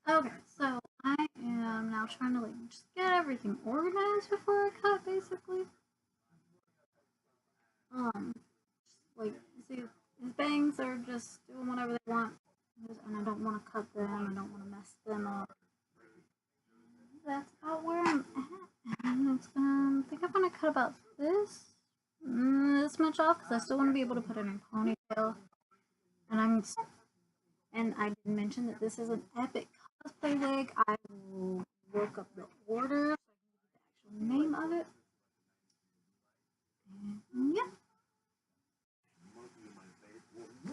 Okay, so I am now trying to like just get everything organized before I cut, basically. Like see, his bangs are just doing whatever they want, and I don't want to cut them. I don't want to mess them up. That's about where I'm at. And I think I'm gonna cut about this much off because I still want to be able to put it in a ponytail. And I did mention that this is an epic cosplay wig. I will look up the order, so I can give you the actual name of it. And yeah.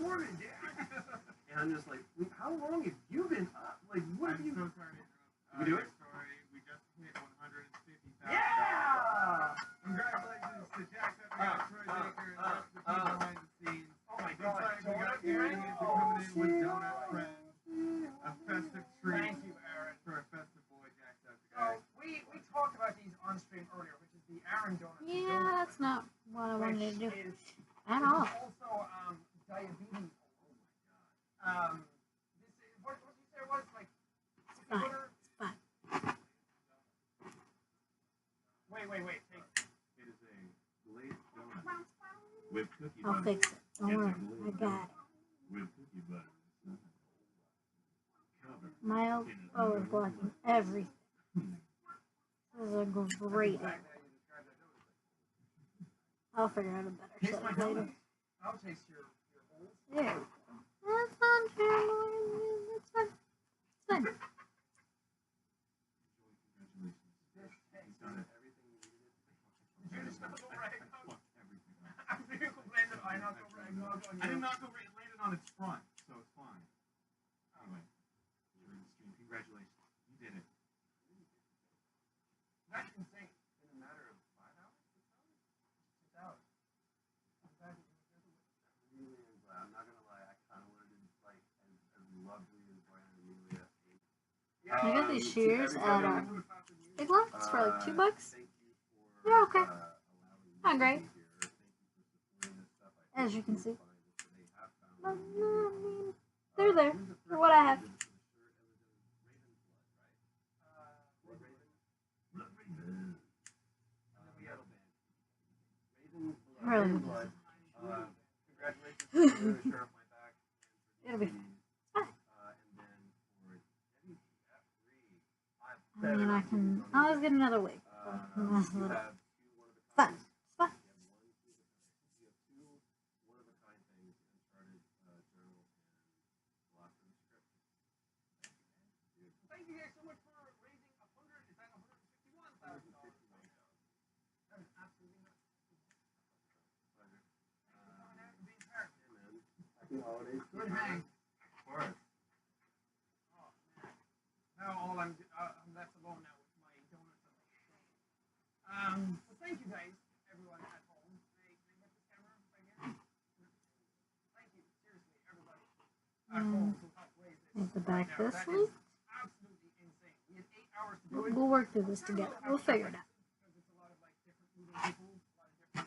Morning, Dad. And I'm just like, how long have you been up? Like, what have you? I'm so sorry to interrupt. We do it? Sorry, we just hit 150,000. Yeah! Congratulations to Jacksepticeye, Troy Baker, and the rest of the team behind the scenes. Oh my Big God! time we got Aaron Hansen coming in with Donut Friends, a festive treat. Thank you, Aaron. For a festive boy, So Jacksepticeye. we talked about these on stream earlier, which is the Aaron donut. Yeah, that's not what I wanted to do at Which all. is also diabetes. This is, what did you say it was? Like, It's fine. It's fine. Wait. It is a glazed donut with cookie I'll butter. fix it. Don't worry. I got it. With cookie butter. My elbow is blocking everything. This is a great angle. I'll figure out a better Taste shot my later. donut. I'll taste your holes. There we go. That's not too annoying. It's fine. It's fine. This tastes everything you needed. Did you just knock over eggnog? After you complained that I knocked over eggnog on you. I did not go right. It landed on its front, so it's fine. Anyway, you're in the stream. Congratulations. You did it. That's insane. In a matter of 5 hours? 6 hours? 6 hours. Really am glad. I'm not gonna lie. I kind of wanted to like as lovely as Brian and Amelia ate. I got these shears at Big Lots for like $2. Thank you for, Yeah, okay. allowing me Not to great. be here. Thank you for supporting this stuff. I As hope you can will see. find this, but they have found But it. no, I mean, they're there. Who's the For first what I one have. who did it for the shirt? It was Raven Blood, right? Blood Raven. And then we had Really? Blood. Congratulations for the shirt off my back. It'll be fine. It's fine. And then for WF3, I mean, I can always get another wig. That's a you little have two fun. one-of-a-kind. It's fun. You have two one-of-a-kind things, Uncharted journal and lots of script. Thank you guys so much for raising $151,000. That is absolutely nuts. Pleasure. Happy holidays. Good hang. Of course. Oh man. Now all I'm left alone now with my donuts on my show. Well, thank you guys, everyone at home. Can I get this camera right here? Thank you, seriously, everybody at home who helped raise this. Make the back right now. this That way. is absolutely insane. We had 8 hours to do it. We'll work through this together. We'll figure it out. Because it's a lot of like different moving people, a lot of different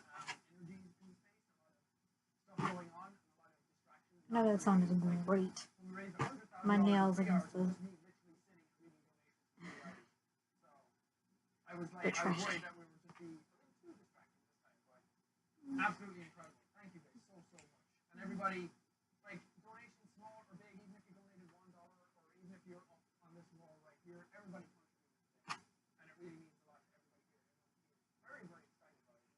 energies in the space, a lot of stuff going on, and a lot of distractions. I know that sounded great. When we raised $100,000 My nails in 3 against hours, it the- was me literally sitting and reading donations for 2 hours. So I was like, The I was trash worried can. that we were just being a little too distracted this time, but absolutely incredible. Thank you guys so much. And everybody, like donation small or big, even if you donated $1 or even if you're up on this wall right here, everybody contributed today. And it really means a lot to everybody here. Very, very excited about it.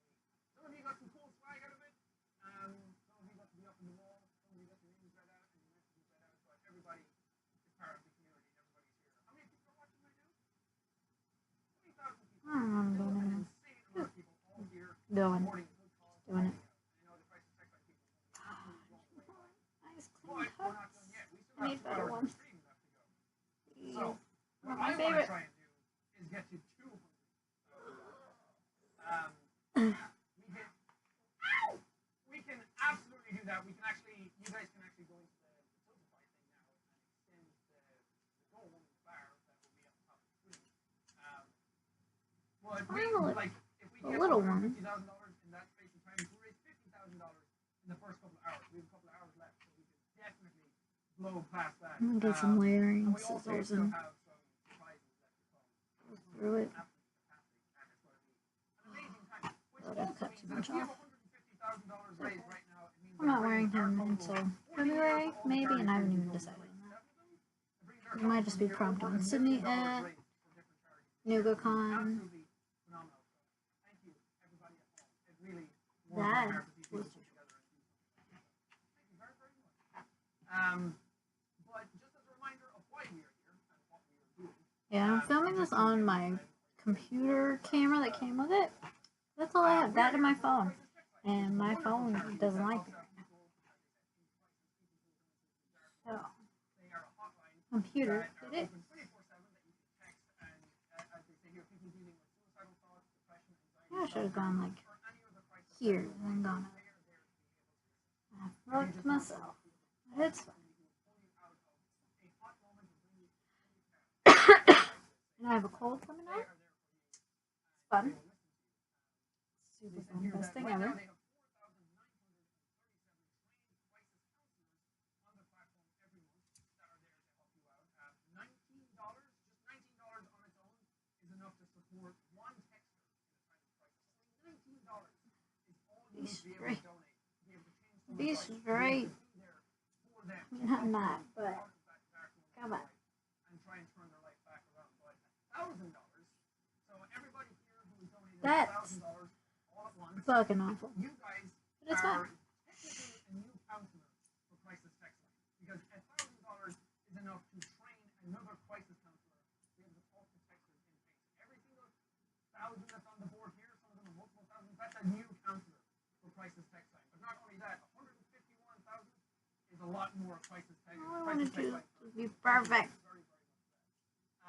Some of you got some cool swag out of it. Some of you got to be up in the wall. Some of you got your names read out and your messages read out. But everybody is part of the community. Everybody's here. How many people are watching right now? 20,000 people. I don't know what I'm doing An anymore. insane amount of people all here Doing it. supporting a good cause. Doing it. I know the price of sex people is Nice but clean we're not cuts. done yet. We still I have need 2 better hours of ones. stream left to go. These So, are what my I want to favorite. try and do is get to 200. We can absolutely do that. We can actually, you guys can actually go into the Tiltify thing now and extend the goal and the bar that will be up top of the screen. But we, Finally, like, if we a get little one. $150,000 in that space of time, if we raise $50,000 in the first couple of hours, we have a couple of hours left, so we can definitely blow past that. I'm gonna get some layering And we also scissors still and have some surprises that go to come. through it. Absolutely fantastic, and it's going to be an amazing time. Which Thought I also cut means too that much if we off. have $150,000 raised right now, it means I'm not wearing him until February, maybe, and I haven't even decided on that. It might just be prompt on Sydney at NugaCon. That was but just as a reminder of why we are here and what we are doing. yeah, I'm filming this on my computer camera that came with it. That's all I have. That and my phone. And my phone doesn't like it. So, computer did it. Yeah, I should have gone like here and then gone out. I fucked myself. It's fine. And I have a cold coming out. It's fun. Super fun. Best thing ever. Be straight. Be straight. I'm not, but come on. That's fucking awful. But it's fine. Because $1,000 is enough to train another crisis counselor to be able to talk to texters in pace. Every single thousand that's on the board here, some of them are multiple thousands, that's a new counselor for crisis text line. But not only that, 151,000 is a lot more crisis text. All I want to do is be perfect.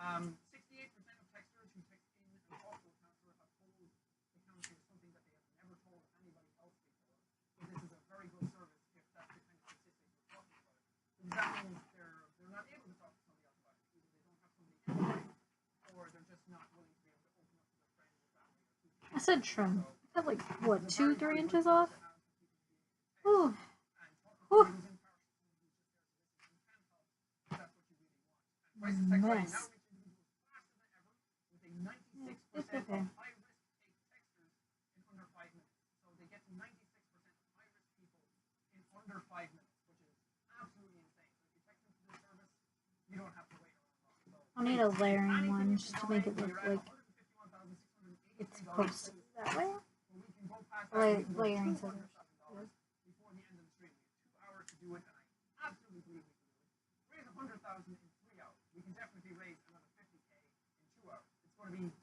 68% of texters who text in and talk to a counselor have told the counselor something that they have never told anybody else before. So this is a very good service if that's the kind of statistics we're talking about. Because that means they're not able to talk to somebody else about it. Either they don't have somebody in the life, or they're just not willing to be able to open up to their friends or family or teachers. I said trim. I got like, what, 2-3 inches off? Ooh. Ooh. Mess. It's okay. I'll need a layering one just to make it look like it's supposed to be that way. Layering scissors.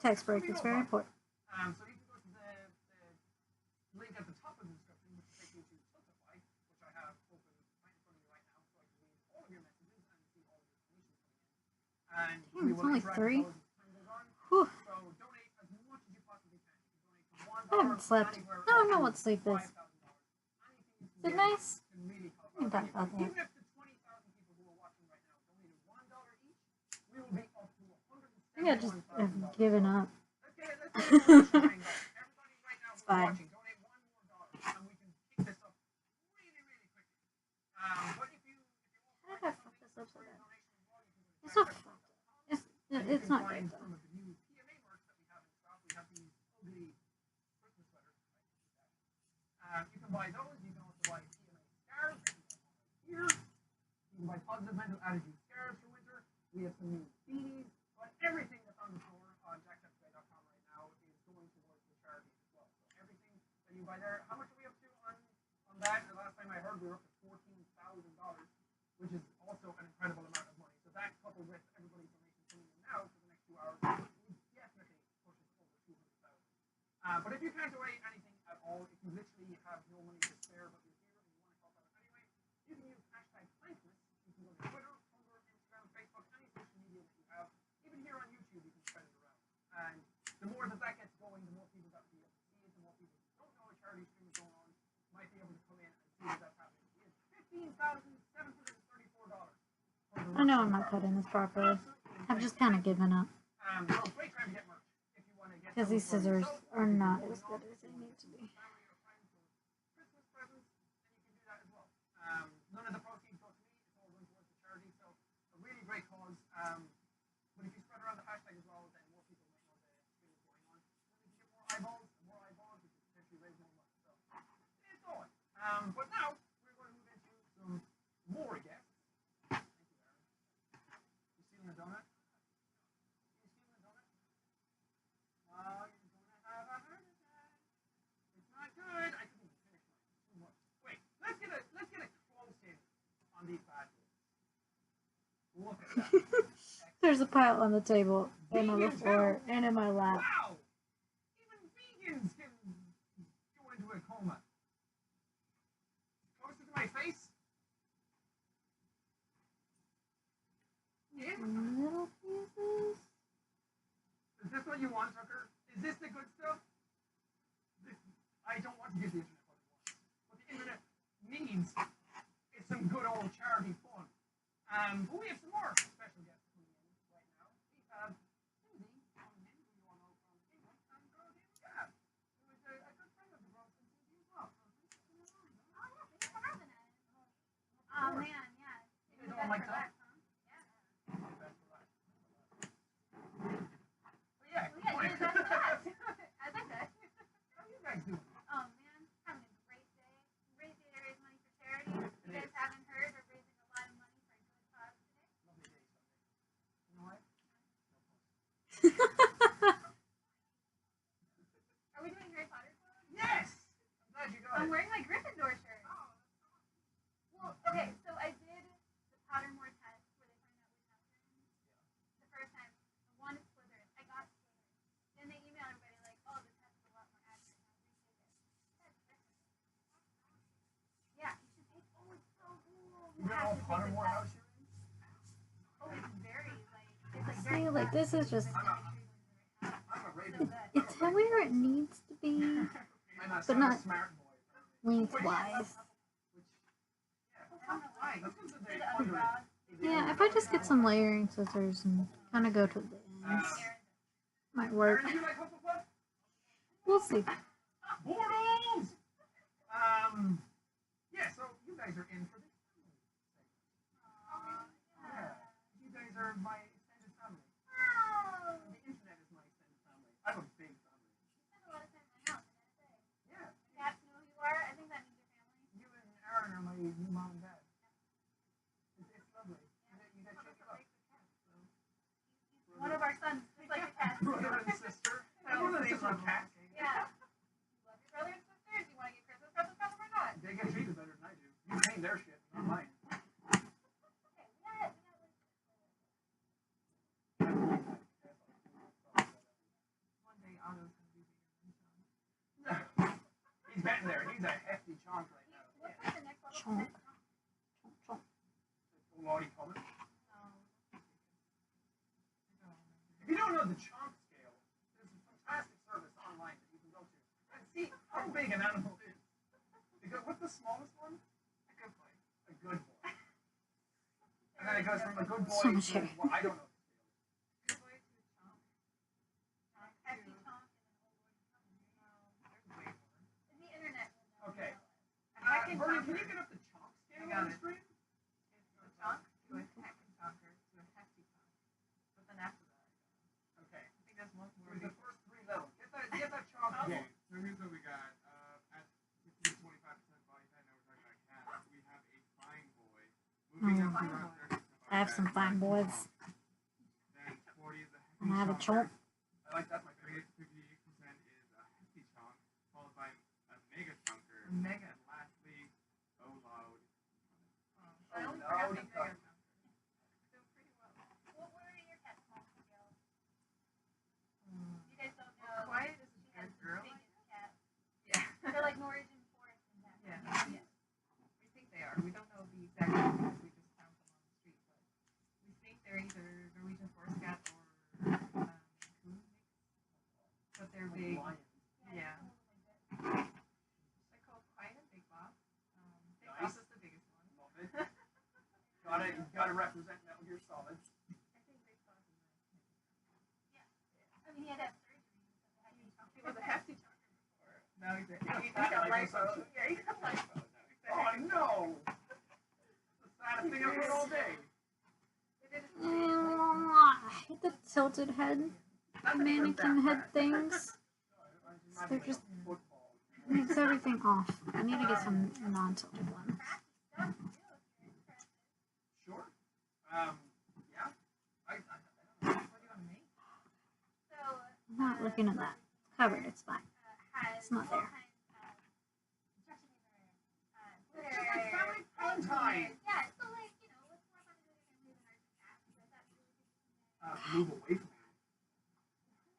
Text break is very important. So you can go to the link at the top of the description, which will take you to Shota, which I have open right in front of you right now, so I can read all of your messages and see all of your information coming in. And damn, it's only 3. Whew. So donate as much as you possibly can. I haven't slept. I don't know what sleep is. Is it nice? We can talk about that. Even if the 20,000 people who are watching right now donated $1 each, we will be up to I think I just have given up. Everybody right now who's fine. watching, donate $1 more, and we can kick this up really, really quickly. But if you How did I fuck this up so bad? It's not fucked up. It's not great though. some of the new PMA merch that we have in stock, we have these ugly Christmas sweaters. You can buy those. You can also buy PMA scarves here. You can buy positive mental attitude scarves for winter. We have some new beanies. But everything that's on the floor on jackcapsway.com right now is going towards the charities as well. So everything that you buy there, how much are we up to on that? The last time I heard we were up to $14,000, which is also an incredible amount of money. So that coupled with everybody's donation coming in now for the next 2 hours, we definitely push us over 200,000. But if you can't donate anything at all, if you literally have no money to spare but you're here and you want to help out anyway, you can use hashtag Thankless. You can go to Twitter, Tumblr, Instagram, Facebook, any social media that you have. Even here on YouTube, you can spread it around. And the more that gets going, the more people that will be able to see it, the more people who don't know a charity stream is going on might be able to come in and see that that's happening. It's $15,734. I know I'm not cutting this properly. I've just kind of given up. Great time to get merch if you want to get Because these scissors are not as good as they need to be. Christmas presents, and you can do that as well. None of the proceeds go to me, it's all going towards the But now we're going to move into some more guests. Thank you, Aaron. You stealing a donut? You stealing a donut? Oh, you're going to have a heart attack. It's not good. I couldn't even finish mine. Too much. Wait, let's get a close in on these bad boys. Look at that. There's a pile on the table, and on the floor, and in my lap. Wow! Even vegans can go into a coma. Closer to my face. Yeah. Little pieces. Is this what you want, Tucker? Is this the good stuff? I don't want to give the internet what it wants. What the internet needs is some good old charity fun. But we have some more special guests coming in right now. We have Susie coming in, who you all know from England, and girl named Gab, who is a good friend of the Bronx and Susie as well. So thanks for coming on. Oh, yeah, thanks for having us. Oh, man, yeah. You guys all like that? Yeah. Best for last. But yeah, Well, yeah, you're the best for last. As I said. how are you guys doing? Oh, man, having a great day. Great day to raise money for charity. You guys haven't heard, we're raising a lot of money for a good cause today. Lovely day, Sunday. You know what? Are we doing Harry Potter clothes? Yes! I'm glad you got I'm it. wearing my Gryffindor shirt. Well, okay, so I did the Pottermore test where they find out which house you're in. The first time, I wanted Slytherin. I got Slytherin. Then they email everybody like, oh, the test is a lot more accurate now. Retake it. That's different. Yeah, you should take. Oh, it's so cool. You know have to take Pottermore the house test. you're in? Oh, it's very it's like See, like, this is just, I'm a Raven. it's where it needs to be, I'm a but not smart boy. lengthwise. Why? That's because they're the under underdog. Yeah, if I just get some layering scissors and kind of go to the ends, might work. Aaron, do you like Hufflepuff? We'll see. Bortles! Yeah, so you guys are in for this family segment. Yeah. You guys are my extended family. Oh, The internet is my extended family. I have a big family. you spend a lot of time in my house, I gotta say. Yeah. Cats know who you are. I think that means your family. You and Aaron are my new mom and dad. It's lovely. You guys shake it up. One of our sons, just like a cat. Brother and sister. Brother and sister cat. Yeah. You love your brother and sisters. You want to get Christmas presents from them or not? They get treated better than I do. You paint their shit, not mine. Okay, we got One day Otto's gonna be bigger than Sean. He's getting there. He's a hefty chonk right now. What's like the next level? Chonk. Chonk. Lottie comment. Oh. If you don't know the chonk scale, there's a fantastic service online that you can go to and see how big an animal is. Because what's the smallest one? A good boy. A good boy. And then it goes from a good boy So much to hair. well, I don't know. Good boy to chomp. Chomp. Hefty chomp and then old boy to chomp. The internet will know. Okay. Heckin' Vernon, can chomper. you get up the chonk scale I got on the it. screen? A chunk to a heckin' chonker to a hefty chunk. But then after that, Okay. I think that's one So more. the first three levels. Get that chonk Okay, going. so here's what we got. At 15 to 25% body fat, now we're talking about cats. We have a fine boy. Moving up to around 30% body I have some fat, fine that's a boys. chonk. Then 40 is a hefty And I have a chonker. chomp. I like that, my favorite. 58% is a hefty chonk, followed by a mega chunker. Mega. And lastly, oh loud. I only no, forgot the it's mega not. chunker. Still pretty well. What are your cat's small scale? Mm. You guys don't know. Quiet is She a has good girl. the biggest cat. Yeah. They're like Norwegian forest and that. Yeah. We think they are. We don't know the exact one because we just found them on the street, but we think they're either Norwegian forest cat or coon mix. But they're big. Lions. Yeah. They're called Quiet and Big Boss. Big Boss Nice. is the biggest one. Love it. Gotta represent Metal Gear Solid. I think Big Boss is nice. I mean, he had to have surgery. He was a hefty chunker before. Now he's a he fat got like lipo. this. Yeah, he got lipo. Now he's a Oh hefty no! The saddest thing I've heard all day. We did it. I hate the tilted head, Not that he was mannequin that head fat. things. They're just football. makes everything off. I need to get some non-tilted ones. Sure. Yeah. I don't know. What do you want to make? So, I'm not looking at that. It's covered. It's fine. has It's not there. all kinds of instruction It's just like family fun time. Yeah, so like, you know, what's more fun to do with family than arts and crafts? So that's really good. Move away from it.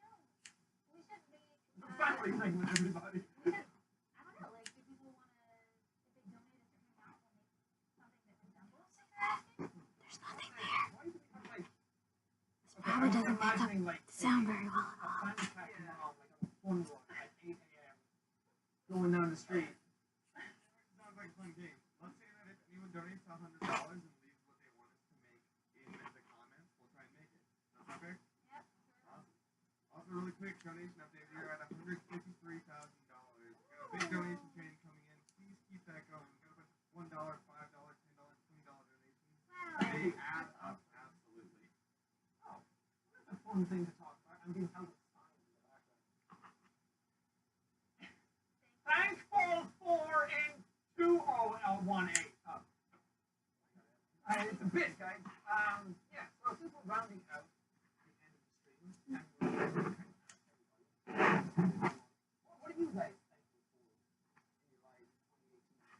No, we should make. The family thing with everybody. We should, I don't know, like, do people want to, if they donate a certain amount, we'll make something that resembles the crafting? There's nothing there. Why do we have like? This probably I'm doesn't pick up imagining like the sound very well at a all. family pack mom like on a fun run at 8 a.m. going down the street. Sounds like a fun game. Let's say that if anyone donates $100 and leaves what they want us to make in the comments, we'll try and make it. Does that sound fair? Yep. Awesome. Also, really quick donation update. We are at $153,000. We got a big donation chain coming in. Please keep that going. We got a bunch of $1, $5, $10, $20 donations. They add up absolutely. Oh, that's a fun thing to talk about. I'm being held with signs in the background. Thankful for in 20L18. Oh. It's a bit, guys. Yeah, so since we're rounding out the end of the stream, and we're kind of what are you guys thankful for in your life in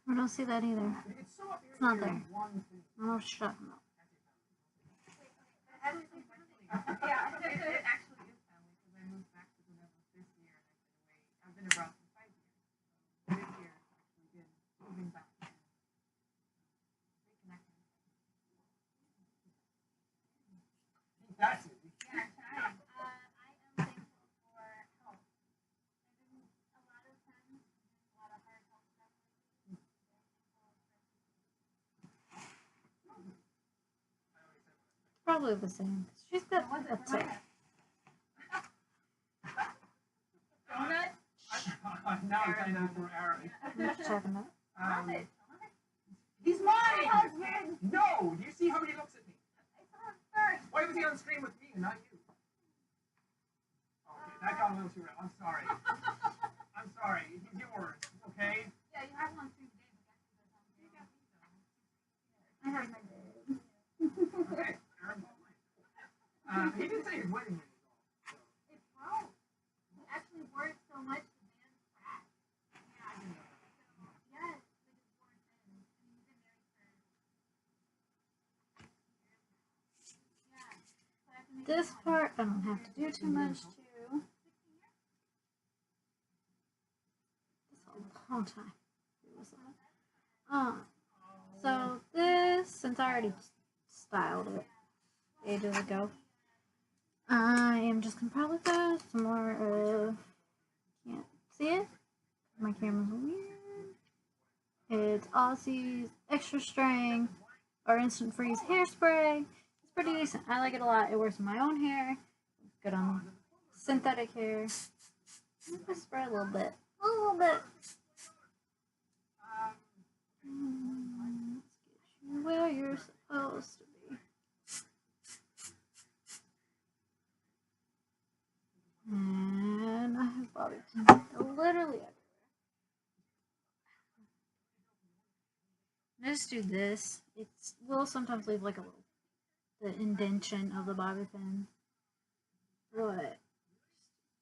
2018? I don't see that either. It's so up here. It's not there. One thing. I don't know what you're talking about. Yeah, it actually is family because I moved back to the Netherlands this year and I've been abroad for 5 years. So this year it's actually been moving back and reconnecting. That's it. Yeah, I am thankful for health. I've been a lot of times doing a lot of hard health stuff lately. Probably the same. She's got that's it. Donut? Now I'm kind of for Aaron. What are you talking about? He's mine! No! Do you see how he looks at me? I saw him first. Why was he on screen with me and not you? Okay, that got a little too real. I'm sorry. I'm sorry. He's yours, okay? Yeah, you have one stream today, but that's because I'm I heard my day. Okay, Aaron got mine. He didn't say his wedding ring was off. So. It broke. He actually wore it so much the band cracked. I didn't know that. So, yes, they just wore it in. I mean, he's been married for years now. Yeah. So I have to make This it part I don't have to do too much to. 16 years? It's a long time. So this, since I already styled it ages ago, I am just gonna probably put some more of. Can't see it. My camera's weird. It's Aussie's extra strength or instant freeze hairspray. It's pretty decent. I like it a lot. It works in my own hair. It's good on synthetic hair. Just spray a little bit. A little bit. Let's get you where you're supposed to be. And I have bobby pins literally everywhere. I just do this. It will sometimes leave like a little the indentation of the bobby pin. But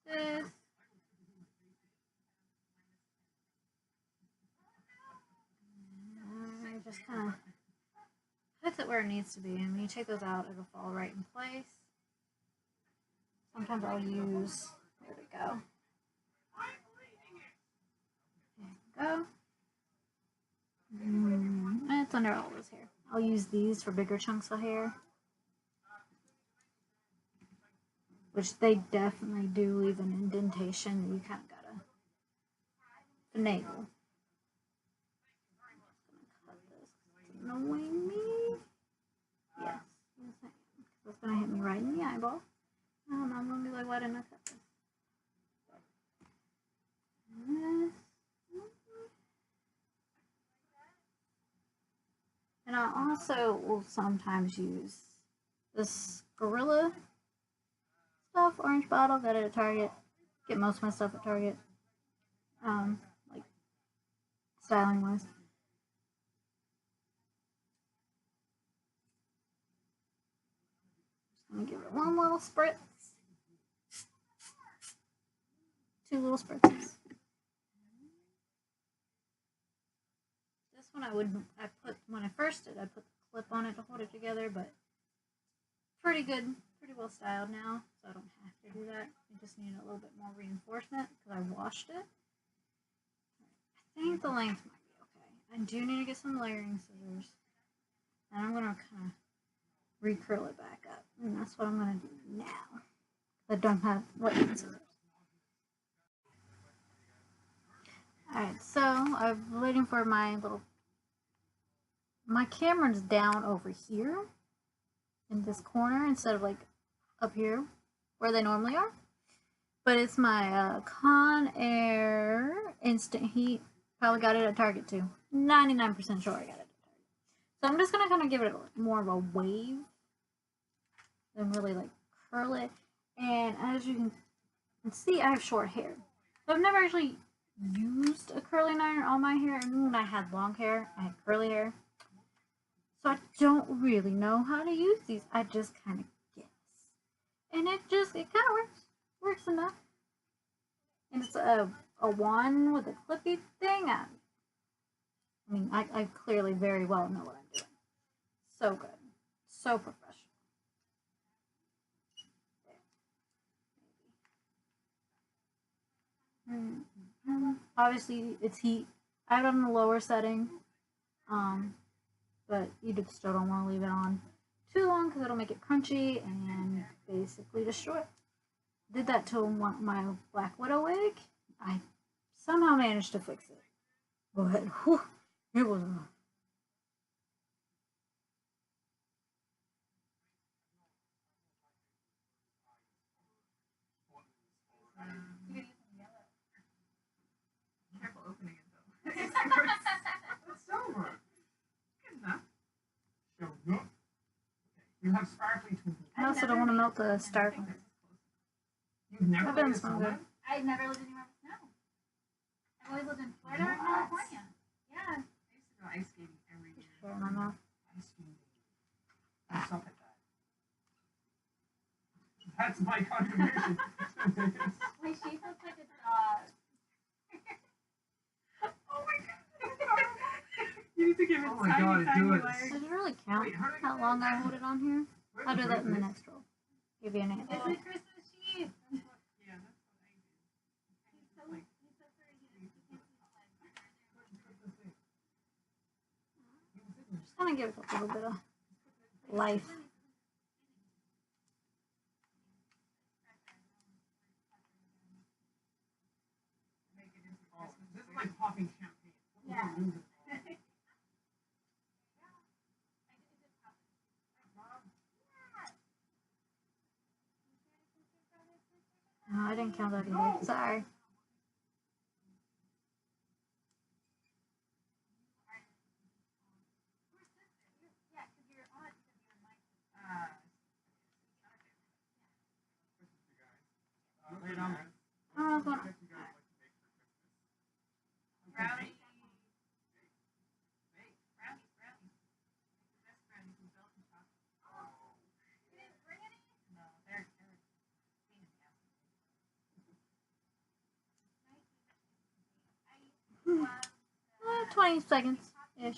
this. I just kind of puts it where it needs to be, and when you take those out, it'll fall right in place. Sometimes I'll use, where'd it go? There you go. And it's under all this hair. I'll use these for bigger chunks of hair, which they definitely do leave an indentation that you kind of gotta finagle. Annoying me. Yes, that's gonna hit me right in the eyeball. And I'm gonna be like, why didn't I cut this? And I also will sometimes use this Gorilla stuff, orange bottle, got it at Target. Get most of my stuff at Target. Like styling wise. Just gonna give it one little spritz. 2 little spritzes. This one when I first did, I put the clip on it to hold it together, but pretty good, pretty well styled now, so I don't have to do that. I just need a little bit more reinforcement because I washed it. I think the length might be okay. I do need to get some layering scissors, and I'm gonna kind of recurl it back up, and that's what I'm gonna do now. I don't have layering scissors. Alright, so I'm waiting for my camera's down over here in this corner instead of like up here where they normally are. But it's my Conair Instant Heat. Probably got it at Target too. 99% sure I got it at Target. So I'm just gonna kind of give it more of a wave than really like curl it. And as you can see, I have short hair. So I've never actually used a curling iron on my hair. And when I had long hair, I had curly hair. So I don't really know how to use these. I just kind of guess. And it kind of works. Works enough. And it's a wand with a clippy thing. I mean, I clearly very well know what I'm doing. So good. So professional. Obviously, it's heat. I have it on the lower setting. But you still don't want to leave it on too long because it'll make it crunchy and basically destroy it. Did that to my Black Widow wig. I somehow managed to fix it. But whew, it was rough. Careful opening it though. It's silver. Good enough. Silver. You have sparkly twinkle. I also don't want to melt the starch. You've never That been doesn't to sound good. I've never lived anywhere with snow. I've always lived in Florida or California. Yeah. I used to go ice skating every year. Share my mouth. Ice skating. I suck at that. That's my contribution. My sheep looks like a dog. Oh my god! You need to give it Oh my God, tiny do it. layers. Does it really count Wait, how did how long I hold it on here? I'll do that in the next roll. Give you an It's answer. a Christmas sheep. Yeah, that's what I do. He's so pretty. He can't see his legs. Just kind of give it a little bit of life. Make it into Oh, Christmas. this is like popping champagne. Yeah. No, I didn't count that either. Sorry. Yeah, because you're on it because you're Mike. Lay it on. Oh, it's not- Brownie. Brownie. The best brownies with milk and chocolate. You didn't bring any? No, they're pain in the ass. 20 seconds ish.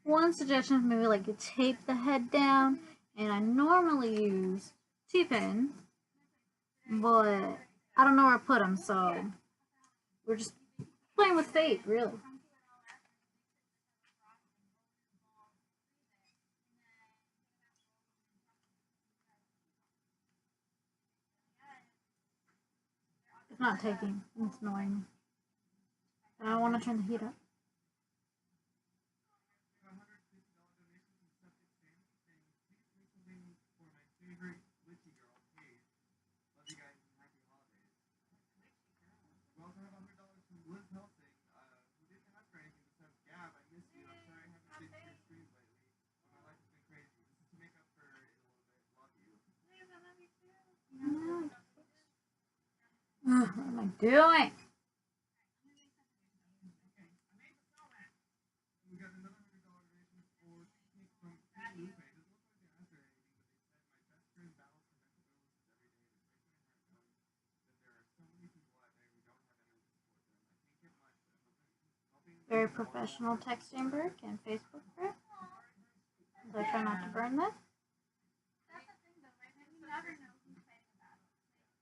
One suggestion is maybe like you tape the head down, and I normally use T-pins, but I don't know where I put them, so we're just playing with fate, really. It's not taking. It's annoying me. And I want to turn the heat up. What am I doing? Very professional texting brick and Facebook brick. So I try not to burn this. That's the thing, though, right? You never know who's fighting a battle.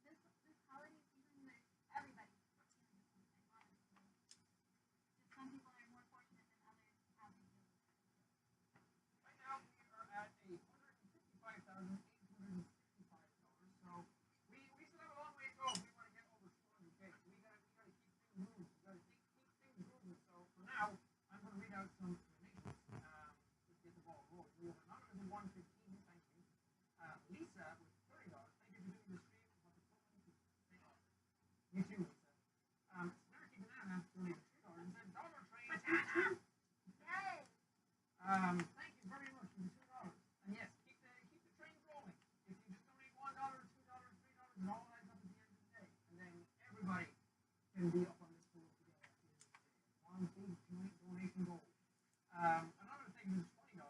Like, this holiday season, there's everybody. Honestly, just some people are more fortunate than others to have these deals. Right now we are at $155,865. So we still have a long way to go if we want to get over 200K. We gotta keep things moving. We gotta keep things moving. So for now, I'm gonna read out some donations. Just get the ball rolling. We have anonymous at 115. Thank you. Lisa with $30. Thank you for doing the stream. You too, Lisa. Snarky Banana donated $3 and said Dollar Train. Yay! Thank you very much for the $2. And yes, keep the train rolling. If you just donate $1, $2, $3, it all adds up at the end of the day, and then everybody can be up on this pool together. One big joint donation goal. Another thing is $20.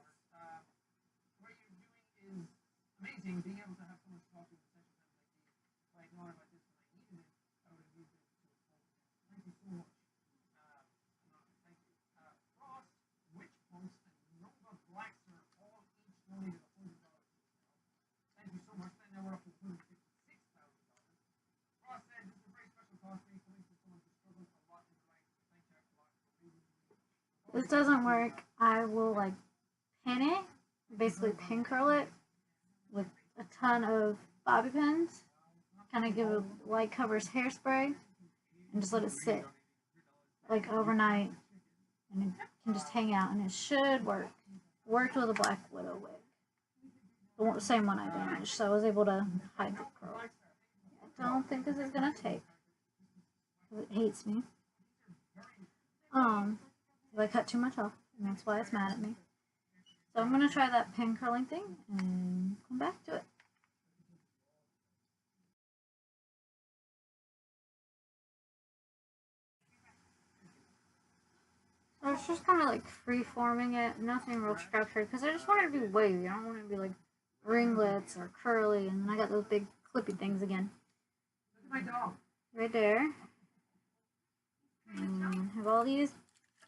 What you're doing is amazing. Being able to have someone to talk to in special times like these. If I had known about this when I needed it, I would have used it to its full extent. Thank you so much. Thank you. Frost, Witch Punks, and Nova Blackster all each donated $100. Thank you so much. Then now we're up to $156,000. Frost said, this is a very special cosplay coming from someone who struggles a lot in life. Thank you a lot for raising me. This doesn't work. I will like pin it, basically pin curl it with a ton of bobby pins. Kind of give it light covers hairspray and just let it sit like overnight, and it can just hang out, and it should work. Worked with a Black Widow wig, the same one I damaged, so I was able to hide the curl. I don't think this is gonna take, because it hates me. I cut too much off, and that's why it's mad at me. So I'm gonna try that pin curling thing and come back to it. So it's just kind of like free-forming it, nothing real structured, because I just want it to be wavy. I don't want it to be like ringlets or curly, and then I got those big clippy things again. Look at my dog. Right there. And have all these.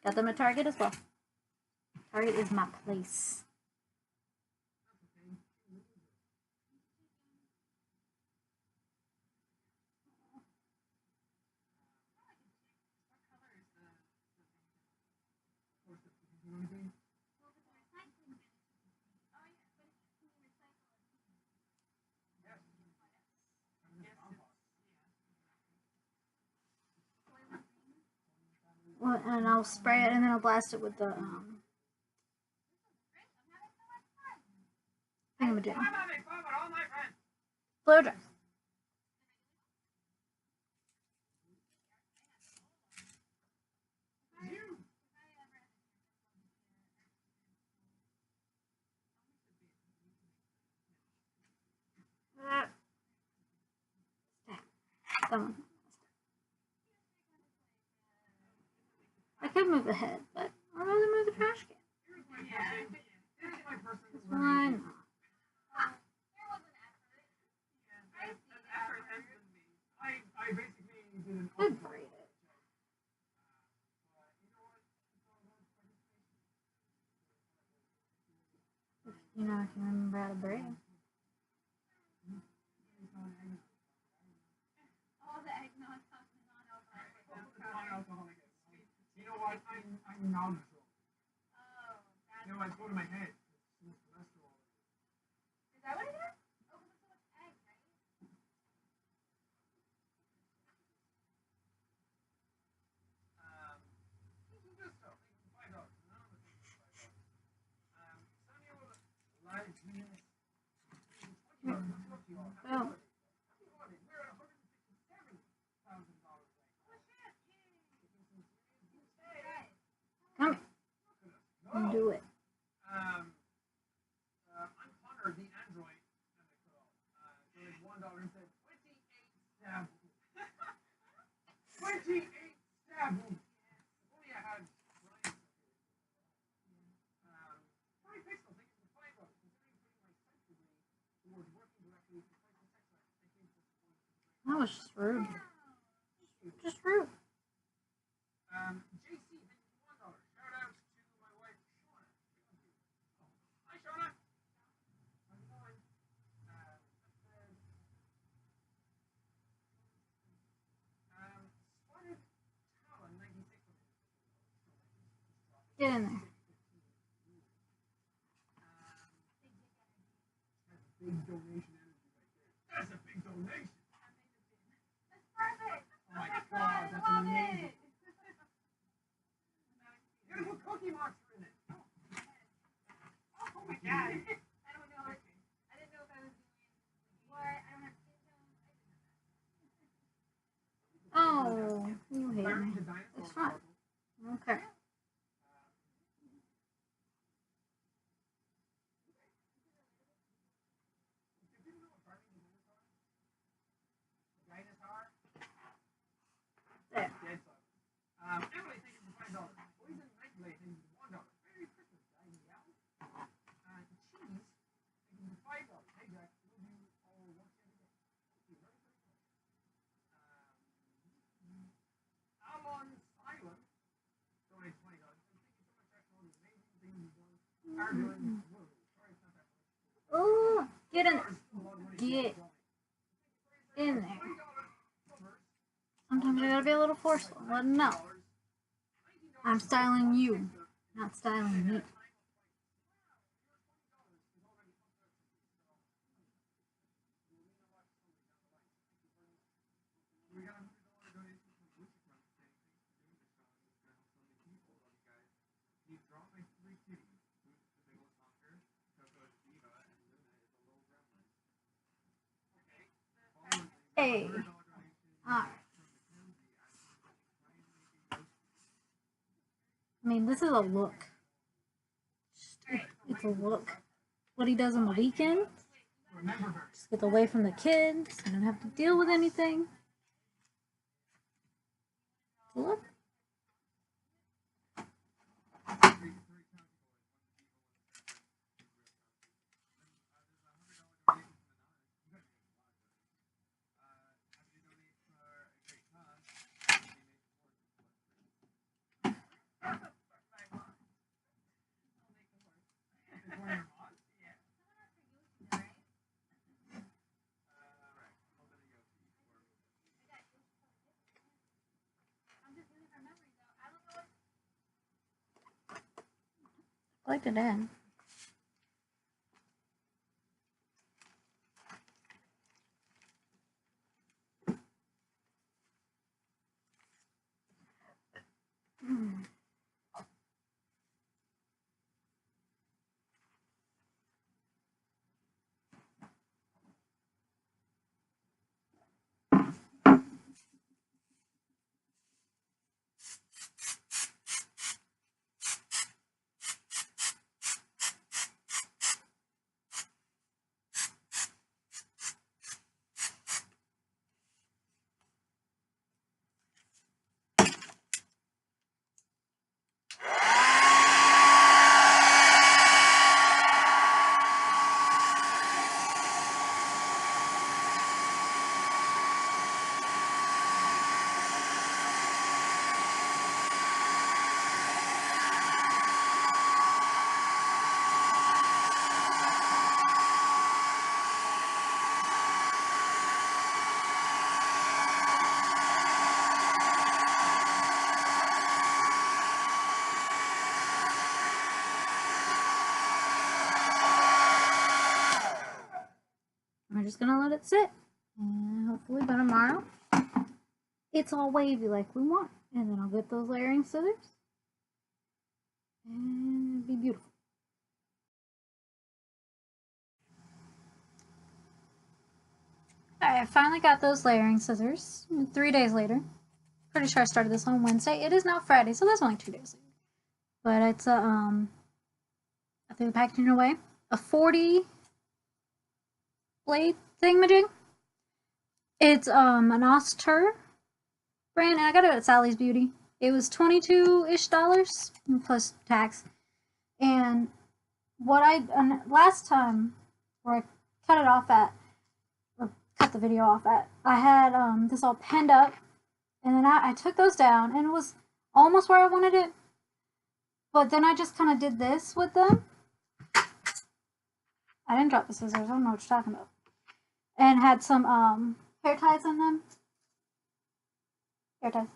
Got them at Target as well. Target is my place. Well, and I'll spray it and then I'll blast it with the thingamajig. I'm having fun with all my friends. Blow dry. Someone. I could move the head, but I'd rather move the trash can. Why not? I basically did an Good braid it. You know, I can remember how to braid. All the eggnog stuff is non-alcoholic. You know what? I'm knowledgeable. Oh, that's You know, I go to my head. It's cholesterol. is that what it is? Oh, because it's so much egg, right? This stuff. $5. Samuel Live Venus. $20. Oh. We're at $157,000. Come here. Do it. I'm Connor, the android, and the girl. Donated $1 and said 28 stab. 28 stab. If only I had Brian. Brian Pixel, thank you for $5. Considering putting my sex degree towards working directly for sex life. Thank you for supporting the That was just rude. Just rude. JC, thank you for $1. in there. Big donation energy right there. That's a big donation. That's perfect. Oh my God, god, I that's love amazing. it. You gotta put Cookie Monster in it. Oh my god. I don't know. I didn't know if I was doing what. I don't have kids home. Oh, you hate Larry me. the dinosaur. It's fine. Okay. There. Emily, thank you for $5. Poison Nightblade, thank you for $1. Merry Christmas, guys. Meow. Cheese, thank you for $5. Hey, Jack, love you all once again. Thank you. Merry Christmas. Alon Silent, donates $20. Thank you so much, Jack, for all the amazing things you've done. Are doing. Whoa, sorry, it's not that much. Ooh, get in there. Get In there. Sometimes I gotta be a little forceful. Let them know. I'm styling you, not styling me. We got $100 donation from Lucy Crunch saying thanks for doing this song. It's gonna help so many people. Love you guys. You draw my three kitties. Moose is the biggest honker. Coco is Diva, and Luna is a little gremlin. Okay. Hey. $100 donation Alright. from Mackenzie asking if I can try and make a roast. I mean, this is a look. It's a look. What he does on the weekend. Remember her. Just get away from the kids. I don't have to deal with anything. It's a look. I liked it in. We're just gonna let it sit, and hopefully by tomorrow it's all wavy like we want. And then I'll get those layering scissors, and it'll be beautiful. Alright, I finally got those layering scissors 3 days later. Pretty sure I started this on Wednesday. It is now Friday, so that's only 2 days later. But it's a, I threw the packaging away. A 40 blade thingamajig. It's an Oster brand, and I got it at Sally's Beauty. It was $22-ish plus tax. And what last time, where I cut it off at, or cut the video off at, I had this all pinned up, and then I took those down, and it was almost where I wanted it. But then I just kind of did this with them. I didn't drop the scissors. I don't know what you're talking about. And had some hair ties in them. Hair ties.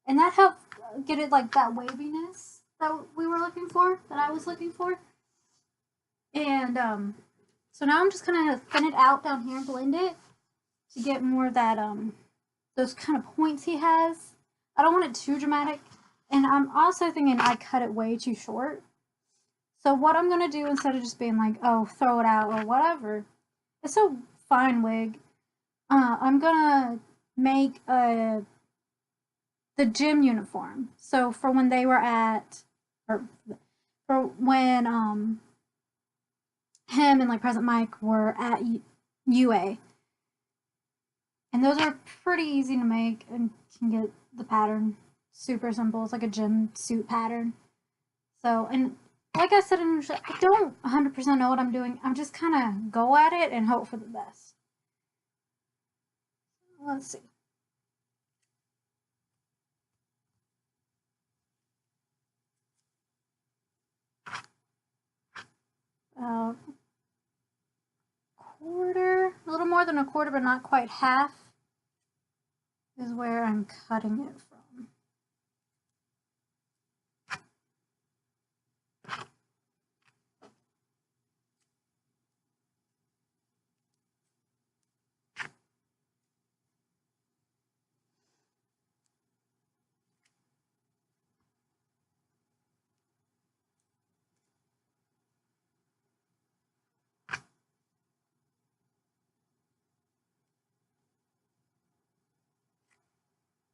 And that helped get it like that waviness that we were looking for, that I was looking for. And so now I'm just gonna thin it out down here and blend it to get more of that those kind of points he has. I don't want it too dramatic, and I'm also thinking I cut it way too short. So what I'm gonna do, instead of just being like, oh, throw it out or whatever, it's a fine wig. I'm gonna make the gym uniform. So for when they were at, or for when him and like President Mike were at UA. And those are pretty easy to make and can get the pattern super simple. It's like a gym suit pattern. So, and like I said, I don't 100% know what I'm doing. I'm just kind of go at it and hope for the best. Let's see. Quarter, a little more than a quarter, but not quite half, is where I'm cutting it from.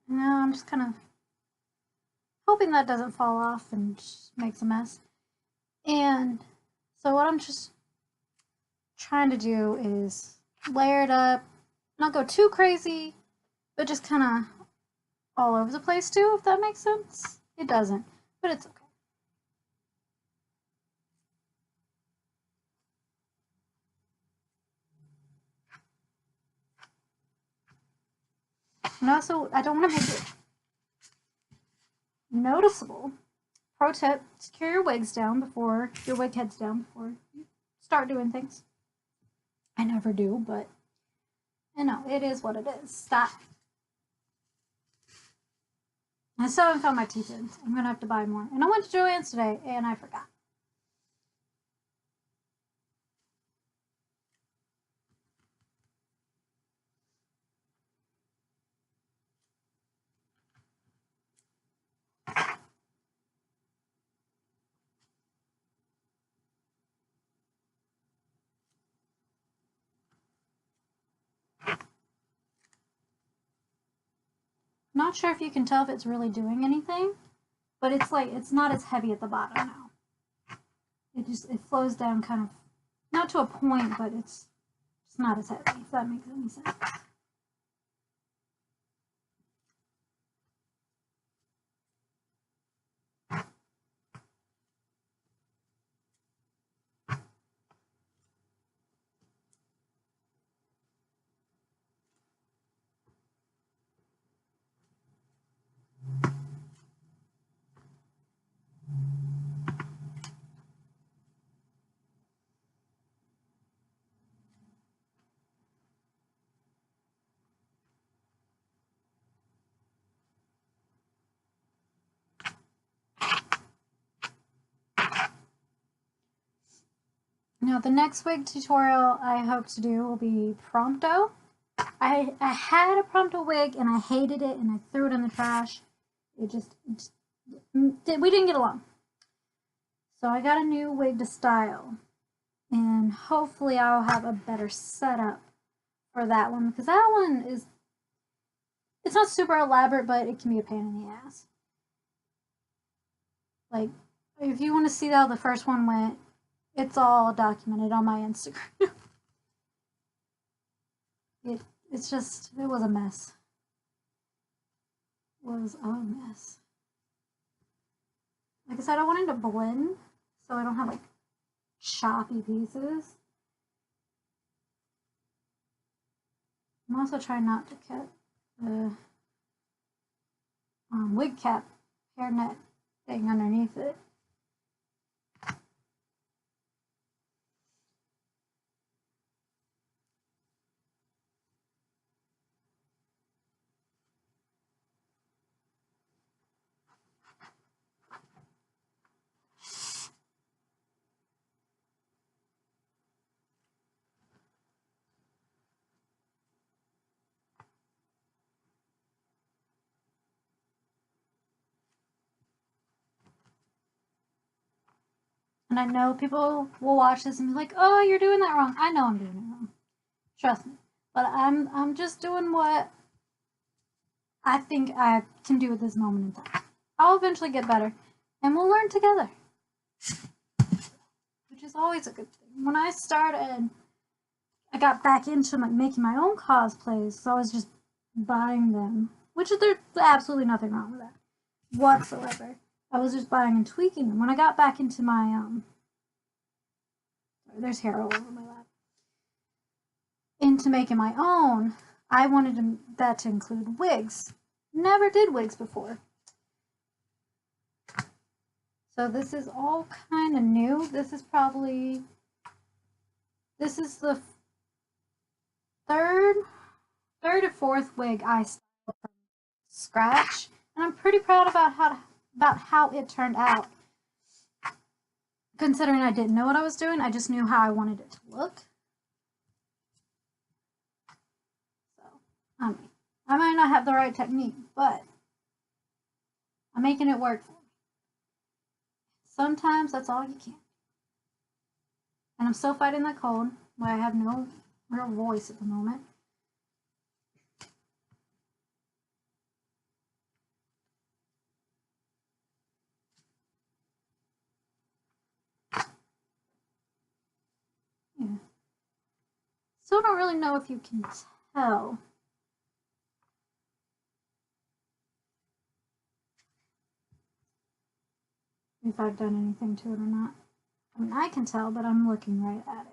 Now I'm just kind of hoping that doesn't fall off and just makes a mess. And so what I'm just trying to do is layer it up, not go too crazy, but just kind of all over the place too, if that makes sense. It doesn't, but it's okay. And also, I don't want to make it noticeable. Pro tip, secure your wigs down before, your wig heads down before you start doing things. I never do, but you know, it is what it is. Stop. I still haven't found my tea pins. I'm gonna have to buy more. And I went to Joann's today and I forgot. Not sure if you can tell if it's really doing anything, but it's like, it's not as heavy at the bottom now. It flows down kind of, not to a point, but it's not as heavy, if that makes any sense. Now the next wig tutorial I hope to do will be Prompto. I had a Prompto wig and I hated it and I threw it in the trash. We didn't get along. So I got a new wig to style. And hopefully I'll have a better setup for that one. Because that one is, it's not super elaborate, but it can be a pain in the ass. Like, if you want to see how the first one went, it's all documented on my Instagram. It was a mess. It was a mess. Like I said, I wanted to blend so I don't have like choppy pieces. I'm also trying not to cut the wig cap hairnet thing underneath it. And I know people will watch this and be like, "Oh, you're doing that wrong." I know I'm doing it wrong. Trust me. But I'm just doing what I think I can do at this moment in time. I'll eventually get better, and we'll learn together, which is always a good thing. When I started, I got back into like making my own cosplays, so I was just buying them, which there's absolutely nothing wrong with that whatsoever. I was just buying and tweaking them. When I got back into my there's hair all over my lap. Into making my own, I wanted that to include wigs. Never did wigs before. So this is all kind of new. This is the third or fourth wig I styled from scratch, and I'm pretty proud about how it turned out. Considering I didn't know what I was doing, I just knew how I wanted it to look. So, I might not have the right technique, but I'm making it work for me. Sometimes that's all you can. And I'm still fighting the cold, where I have no real voice at the moment. Yeah. Still don't really know if you can tell. If I've done anything to it or not. I mean, I can tell, but I'm looking right at it.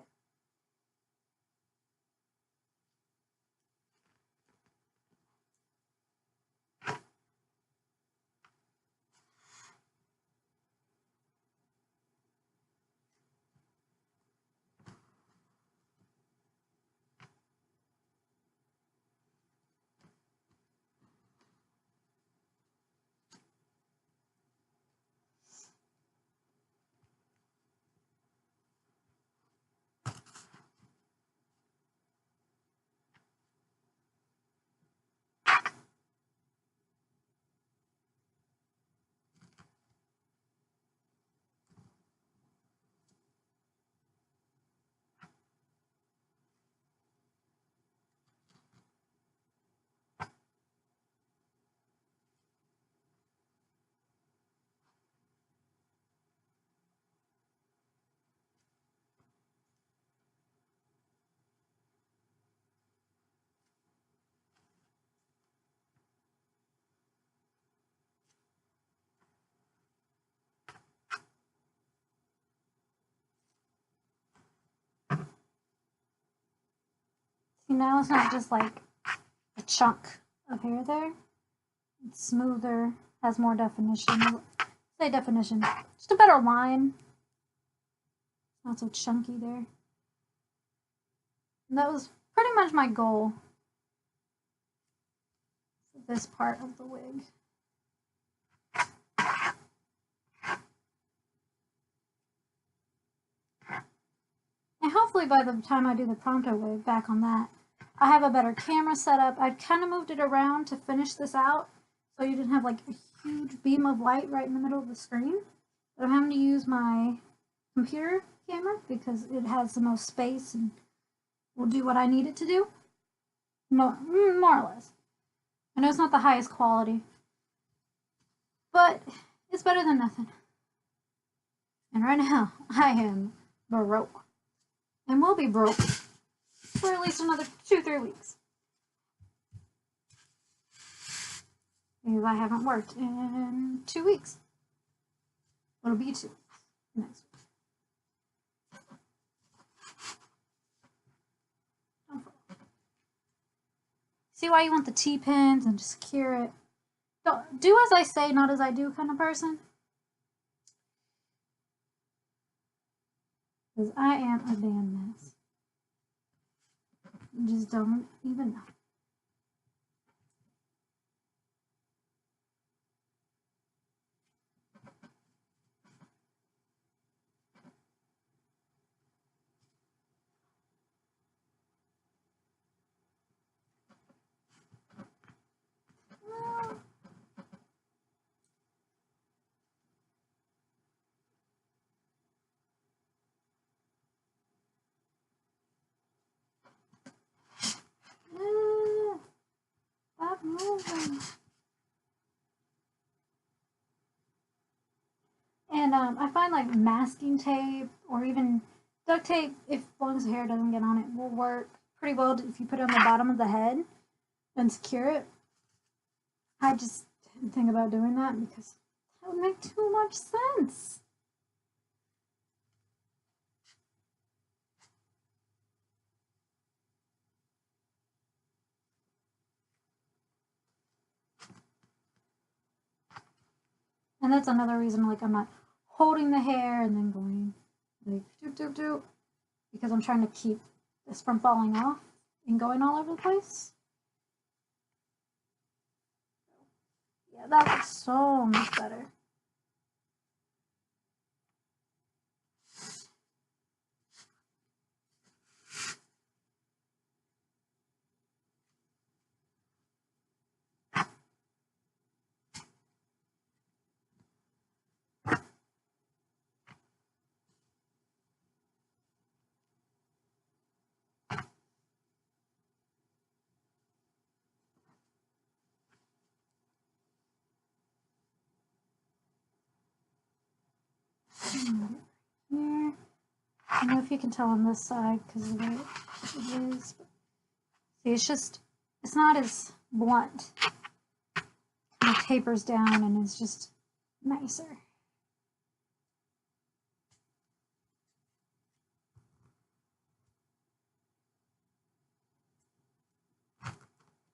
See, now it's not just like a chunk of hair there. It's smoother, has more definition. Say definition, just a better line. Not so chunky there. And that was pretty much my goal for this part of the wig. And hopefully by the time I do the Pronto wig, back on that, I have a better camera setup. I kind of moved it around to finish this out, so you didn't have like a huge beam of light right in the middle of the screen. But I'm having to use my computer camera because it has the most space and will do what I need it to do. More or less. I know it's not the highest quality, but it's better than nothing. And right now, I am broke. And will be broke for at least another 2-3 weeks. Because I haven't worked in 2 weeks. It'll be 2 weeks next week. See why you want the T-pins and to secure it. Do as I say, not as I do kind of person. Because I am a damn mess. You just don't even know. I find like masking tape or even duct tape, if as long as the hair doesn't get on it, will work pretty well if you put it on the bottom of the head and secure it. I just didn't think about doing that because that would make too much sense. And that's another reason, like, I'm not holding the hair and then going, like, doop, doop, doop, because I'm trying to keep this from falling off and going all over the place. Yeah, that looks so much better. Here. I don't know if you can tell on this side because of the way it is. But see, it's not as blunt. It tapers down and it's just nicer.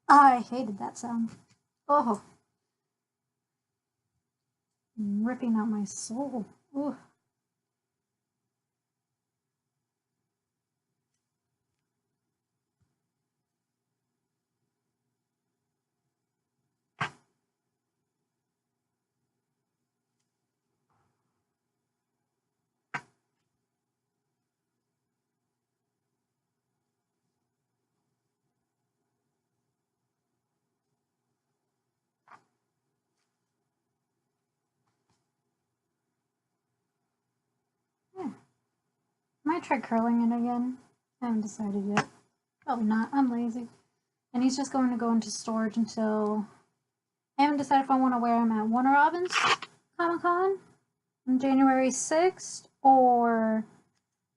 I hated that sound. Oh. Ripping out my soul. Ooh. Yeah. Might try curling it again. I haven't decided yet. Probably not. I'm lazy. And he's just going to go into storage until... I haven't decided if I want to wear him at Warner Robins Comic Con on January 6th or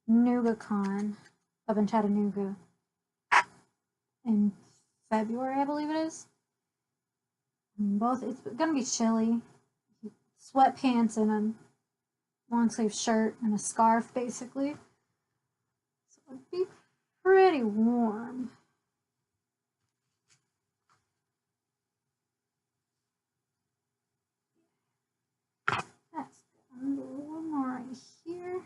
NugaCon up in Chattanooga in February, I believe it is. Both, it's going to be chilly. Sweatpants and a long sleeve shirt and a scarf, basically. So it'd be pretty warm. That's good. One more right here.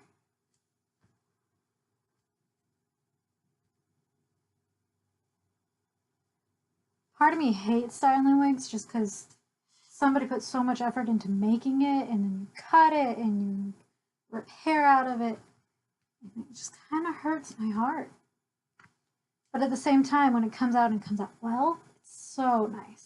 Part of me hates styling wigs just because somebody put so much effort into making it, and then you cut it and you rip hair out of it, and it just kind of hurts my heart. But at the same time, when it comes out and comes out well, it's so nice.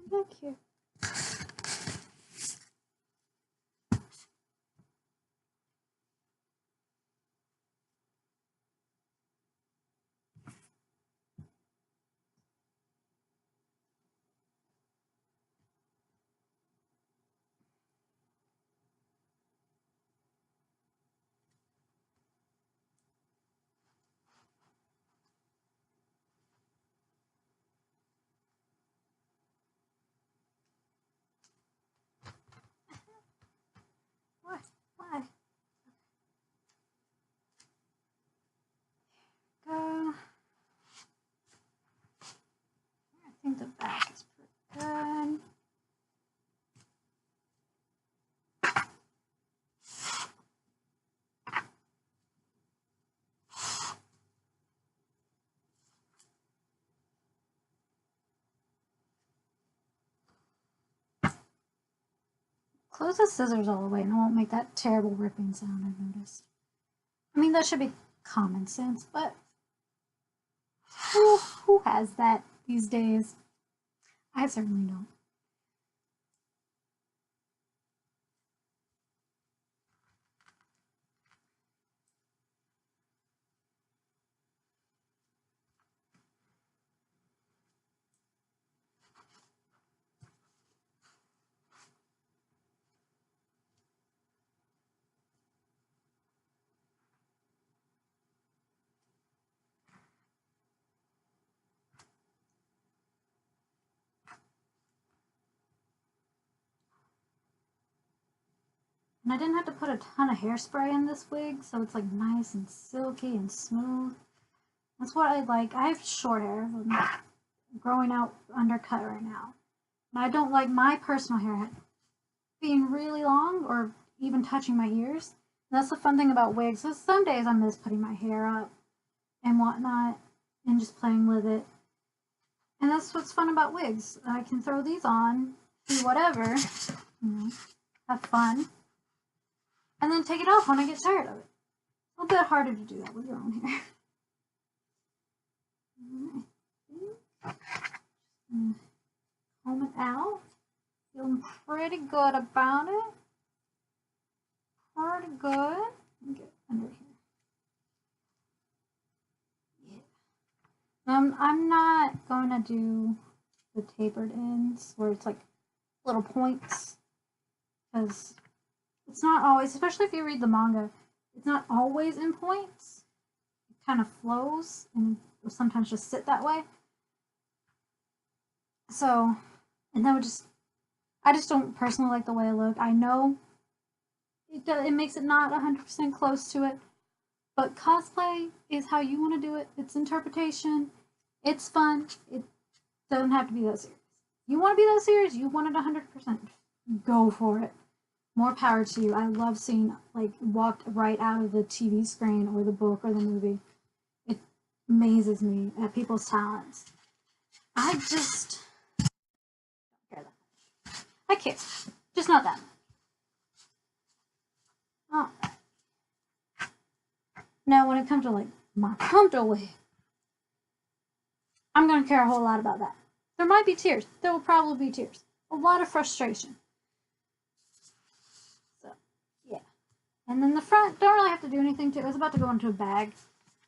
Come back here. What? Why? Go. I think the back is pretty good. Close the scissors all the way and it won't make that terrible ripping sound I've noticed. I mean, that should be common sense, but who has that these days? I certainly don't. And I didn't have to put a ton of hairspray in this wig, so it's like nice and silky and smooth. That's what I like. I have short hair. I'm growing out undercut right now. And I don't like my personal hair being really long or even touching my ears. And that's the fun thing about wigs. So some days I miss putting my hair up and whatnot and just playing with it. And that's what's fun about wigs. I can throw these on, do whatever, have fun, and then take it off when I get tired of it. A little bit harder to do that with your own hair. Comb it out. Feeling pretty good about it. Pretty good. Let me get under here. Yeah. I'm not going to do the tapered ends where it's like little points, because it's not always, especially if you read the manga, it's not always in points. It kind of flows and will sometimes just sit that way. So, and that would just, I just don't personally like the way I look. I know it makes it not 100% close to it, but cosplay is how you want to do it. It's interpretation. It's fun. It doesn't have to be that serious. You want to be that serious? You want it 100%. Go for it. More power to you. I love seeing, like, walked right out of the TV screen or the book or the movie. It amazes me at people's talents. I just don't care that much. I care. Just not that much. Oh. Now, when it comes to, like, my pumped wig, I'm going to care a whole lot about that. There might be tears. There will probably be tears. A lot of frustration. So, yeah. And then the front, don't really have to do anything to it. It's about to go into a bag,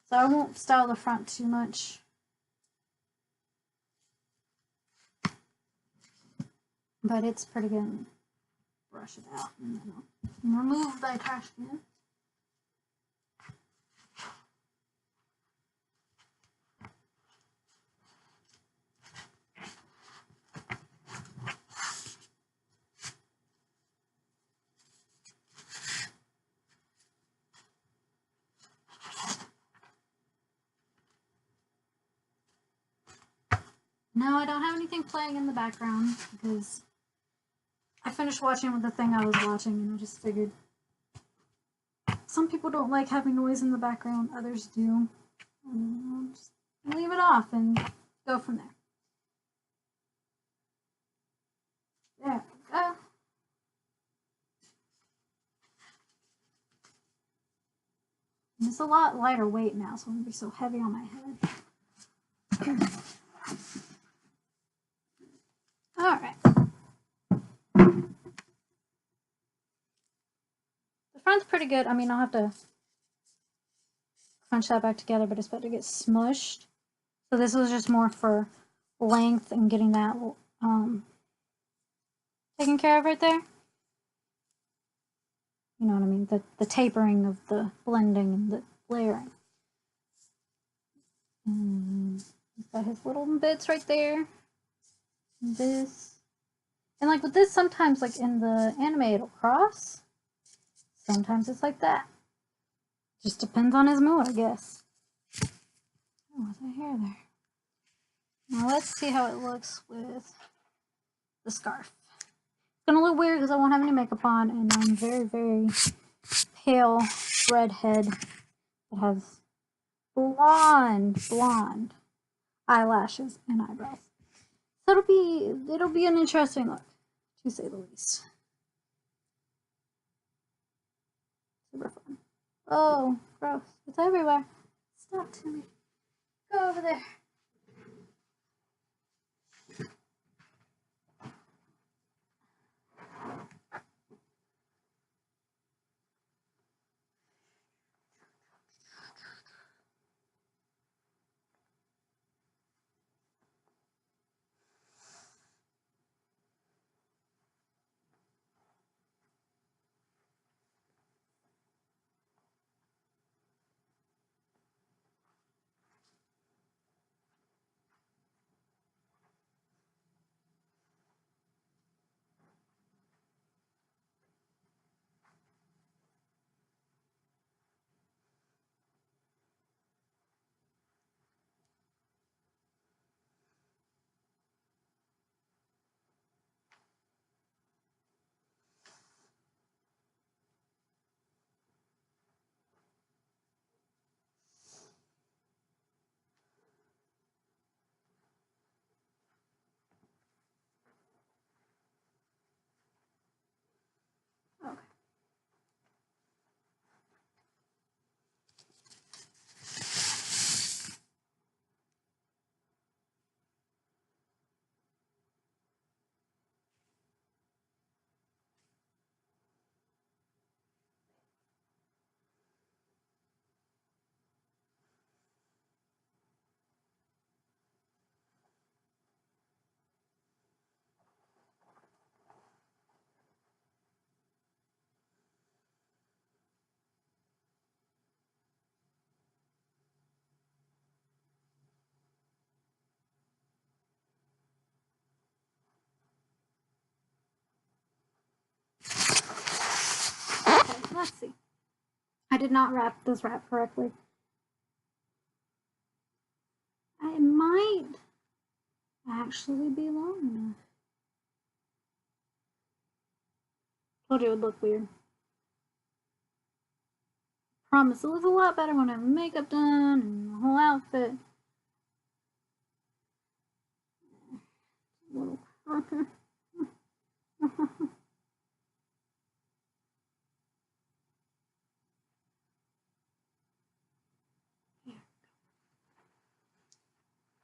so I won't style the front too much. But it's pretty good. Brush it out and then I'll remove the trash can. No, I don't have anything playing in the background because I finished watching the thing I was watching and I just figured some people don't like having noise in the background, others do. And I'll just leave it off and go from there. There we go. And it's a lot lighter weight now, so it won't be so heavy on my head. Alright. The front's pretty good. I mean, I'll have to crunch that back together, but it's about to get smushed. So this was just more for length and getting that taken care of right there. You know what I mean? The tapering of the blending and the layering. And he's got his little bits right there. And this. And like with this, sometimes like in the anime it'll cross. Sometimes it's like that. Just depends on his mood, I guess. Oh, what's that hair there? Now let's see how it looks with the scarf. It's gonna look weird because I won't have any makeup on and I'm very, very pale redhead that has blonde eyelashes and eyebrows. So it'll be an interesting look, to say the least. Super fun. Oh, gross. It's everywhere. Stop, Timmy. Go over there. let's see. I did not wrap this wrap correctly. It might actually be long enough. Told you it would look weird. Promise it looks a lot better when I have makeup done and the whole outfit. A little crooked.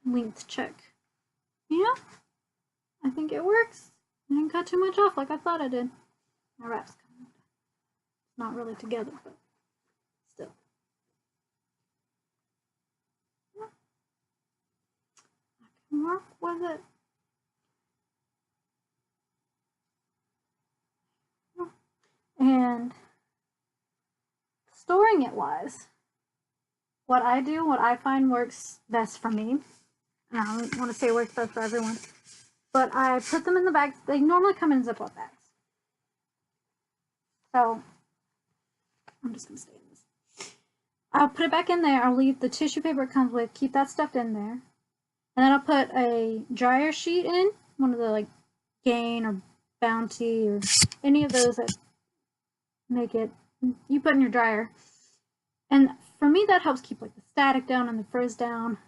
Length check. Yeah, I think it works. I didn't cut too much off like I thought I did. My wrap's coming. It's not really together, but still. Yeah. I can work with it. And storing it wise, what I find works best for me, and I don't want to say it works best for everyone, but I put them in the bags. They normally come in Ziploc bags. So I'm just going to stay in this. I'll put it back in there. I'll leave the tissue paper it comes with, keep that stuff in there. And then I'll put a dryer sheet in, one of the like Gain or Bounty or any of those that make it, you put in your dryer. And for me, that helps keep like the static down and the frizz down.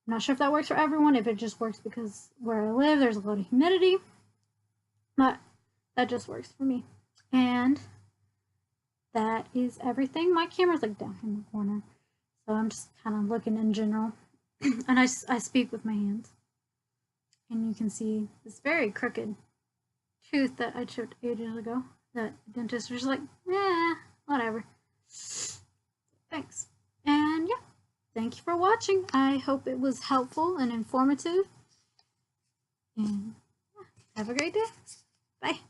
I'm not sure if that works for everyone, if it just works because where I live, there's a lot of humidity. But that just works for me. And that is everything. My camera's like down here in the corner, so I'm just kind of looking in general. And I speak with my hands. And you can see this very crooked tooth that I chipped ages ago. That dentist was like, whatever. Thanks. And yeah, thank you for watching. I hope it was helpful and informative. And yeah, have a great day. Bye.